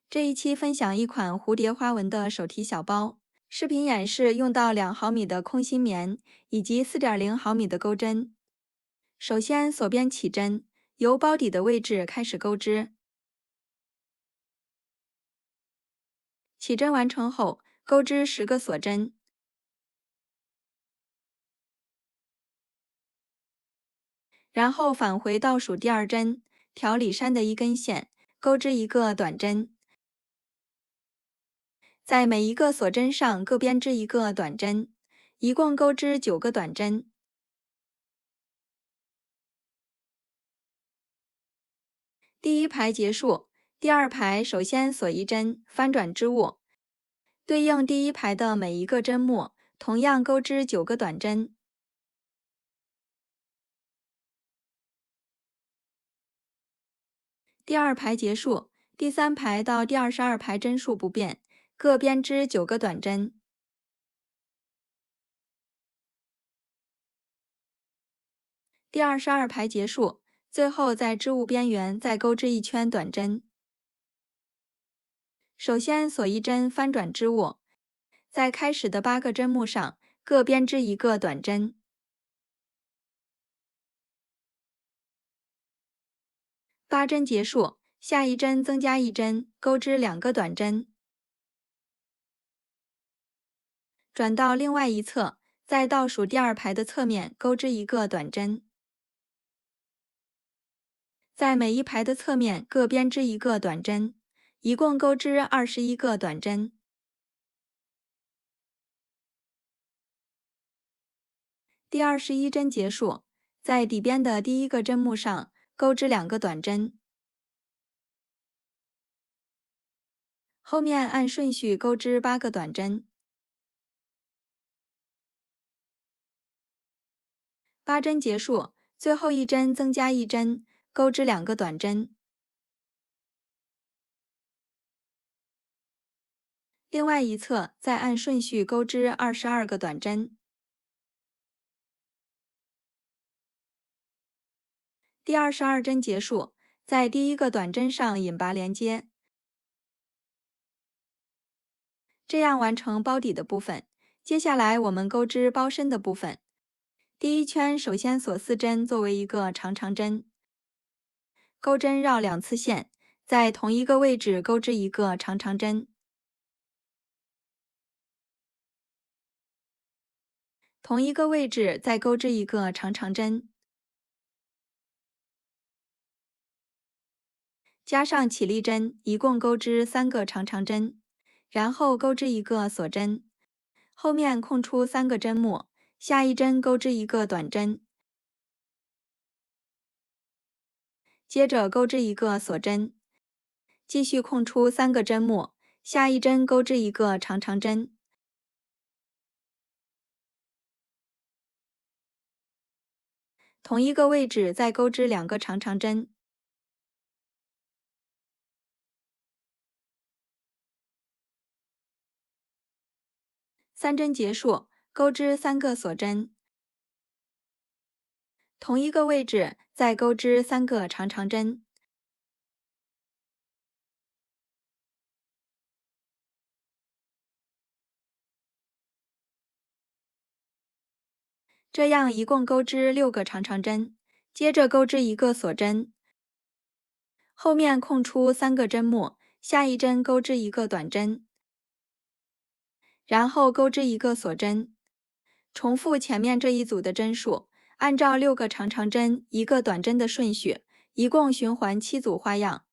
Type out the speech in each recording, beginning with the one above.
这一期分享一款蝴蝶花纹的手提小包。视频演示用到2毫米的空心棉以及4.0毫米的钩针。首先锁边起针，由包底的位置开始钩织。起针完成后，钩织10个锁针，然后返回倒数第2针，调里山的1根线，钩织1个短针。在每一个锁针上各编织1个短针，一共钩织9个短针。第1排结束，第2排首先锁1针，翻转织物，对应第1排的每一个针目，同样钩织9个短针。第2排结束，第3排到第22排针数不变，各编织9个短针。第22排结束，最后在织物边缘再钩织1圈短针。首先锁1针翻转织物，在开始的8个针目上各编织1个短针。8针结束，下一针增加1针，钩织2个短针。转到另外一侧，在倒数第2排的侧面钩织1个短针。在每一排的侧面各编织1个短针，一共钩织21个短针。第21针结束，在底边的第1个针目上钩织2个短针，后面按顺序钩织8个短针。8针结束，最后一针增加1针，钩织2个短针。另外一侧再按顺序钩织22个短针。第22针结束，在第1个短针上引拔连接，这样完成包底的部分。接下来我们钩织包身的部分。第1圈首先锁4针作为一个长长针，钩针绕2次线，在同一个位置钩织一个长长针，同一个位置再钩织一个长长针，加上起立针，一共钩织3个长长针，然后钩织一个锁针，后面空出3个针目，下一针钩织一个短针，接着钩织一个锁针，继续空出3个针目，下一针钩织一个长长针，同一个位置再钩织2个长长针。3针结束，钩织3个锁针，同一个位置再钩织3个长长针。这样一共钩织6个长长针，接着钩织一个锁针，后面空出3个针目，下一针钩织一个短针，然后钩织一个锁针，重复前面这一组的针数，按照6个长长针、1个短针的顺序，一共循环7组花样。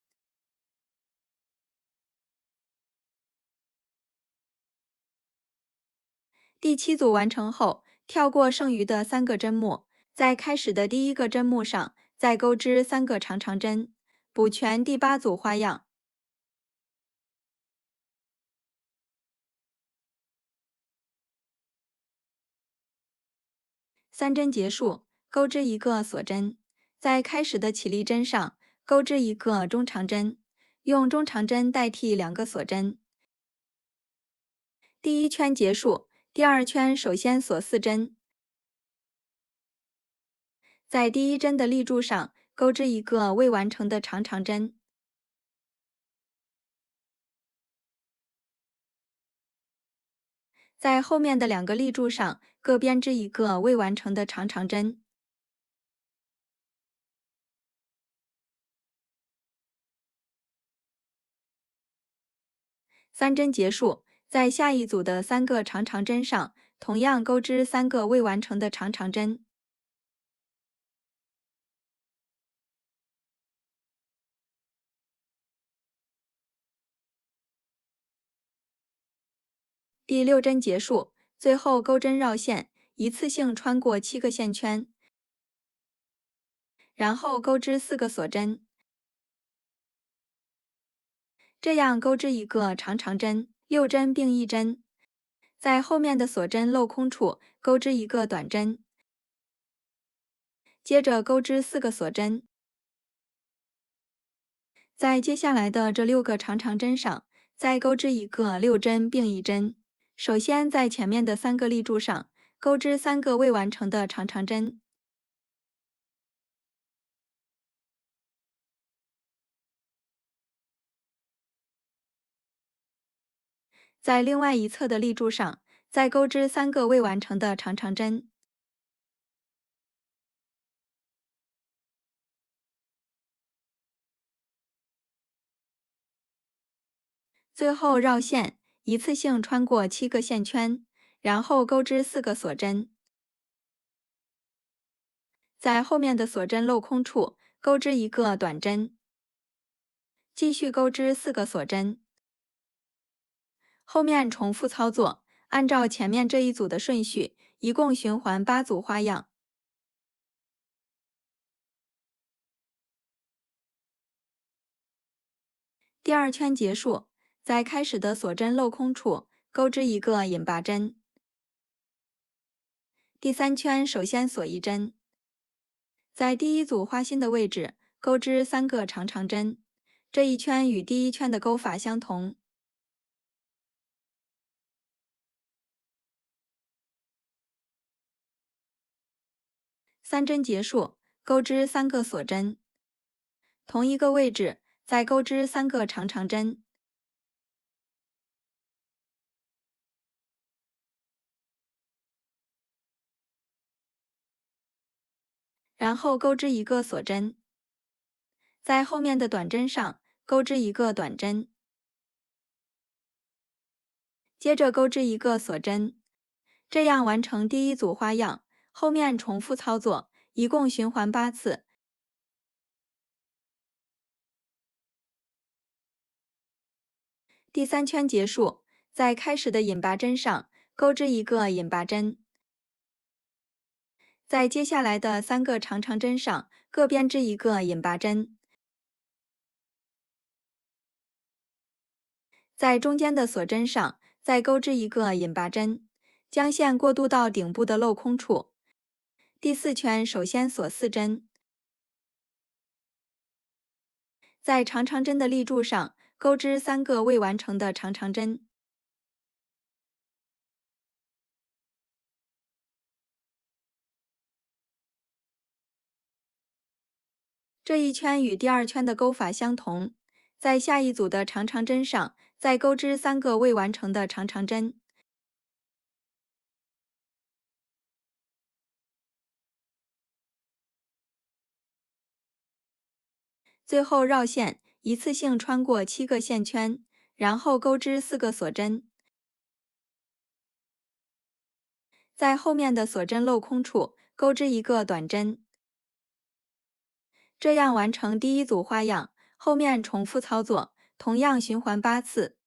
第7组完成后，跳过剩余的3个针目，在开始的第1个针目上再钩织3个长长针，补全第8组花样。3针结束，钩织一个锁针，在开始的起立针上钩织一个中长针，用中长针代替2个锁针。第1圈结束，第2圈首先锁4针，在第1针的立柱上钩织一个未完成的长长针，在后面的2个立柱上各编织一个未完成的长长针。3针结束，在下一组的3个长长针上同样钩织3个未完成的长长针。第6针结束，最后钩针绕线，一次性穿过7个线圈，然后钩织4个锁针，这样钩织一个长长针，6针并1针，在后面的锁针镂空处钩织一个短针，接着钩织4个锁针，在接下来的这6个长长针上再钩织一个6针并1针。首先在前面的3个立柱上钩织3个未完成的长长针，在另外一侧的立柱上再钩织3个未完成的长长针，最后绕线，一次性穿过7个线圈，然后钩织4个锁针，在后面的锁针镂空处钩织一个短针，继续钩织4个锁针，后面重复操作，按照前面这一组的顺序，一共循环8组花样。第2圈结束，在开始的锁针镂空处钩织一个引拔针。第3圈首先锁1针，在第1组花心的位置钩织3个长长针，这一圈与第1圈的钩法相同。3针结束，钩织3个锁针，同一个位置再钩织3个长长针，然后钩织一个锁针，在后面的短针上钩织一个短针，接着钩织一个锁针，这样完成第1组花样。后面重复操作，一共循环8次。第3圈结束，在开始的引拔针上钩织一个引拔针，在接下来的3个长长针上各编织一个引拔针，在中间的锁针上再钩织一个引拔针，将线过渡到顶部的镂空处。第4圈首先锁4针，在长长针的立柱上钩织3个未完成的长长针，这一圈与第2圈的钩法相同，在下一组的长长针上再钩织3个未完成的长长针。最后绕线，一次性穿过7个线圈，然后钩织4个锁针，在后面的锁针镂空处钩织一个短针，这样完成第1组花样。后面重复操作，同样循环8次。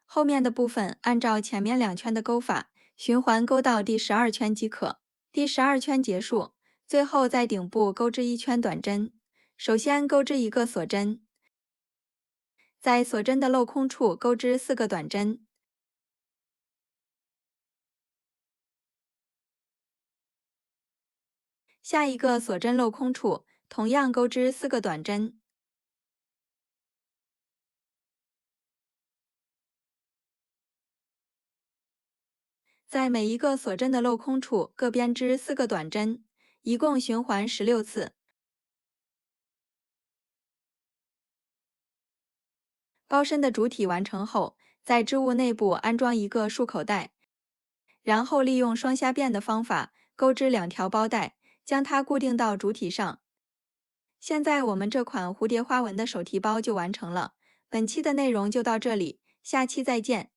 后面的部分按照前面2圈的钩法，循环钩到第12圈即可。第12圈结束，最后在顶部钩织1圈短针，首先钩织一个锁针，在锁针的镂空处钩织4个短针，下一个锁针镂空处同样钩织4个短针，在每一个锁针的镂空处各编织4个短针，一共循环16次。包身的主体完成后，在织物内部安装一个束口袋，然后利用双虾辫的方法钩织2条包带，将它固定到主体上。现在我们这款蝴蝶花纹的手提包就完成了。本期的内容就到这里，下期再见。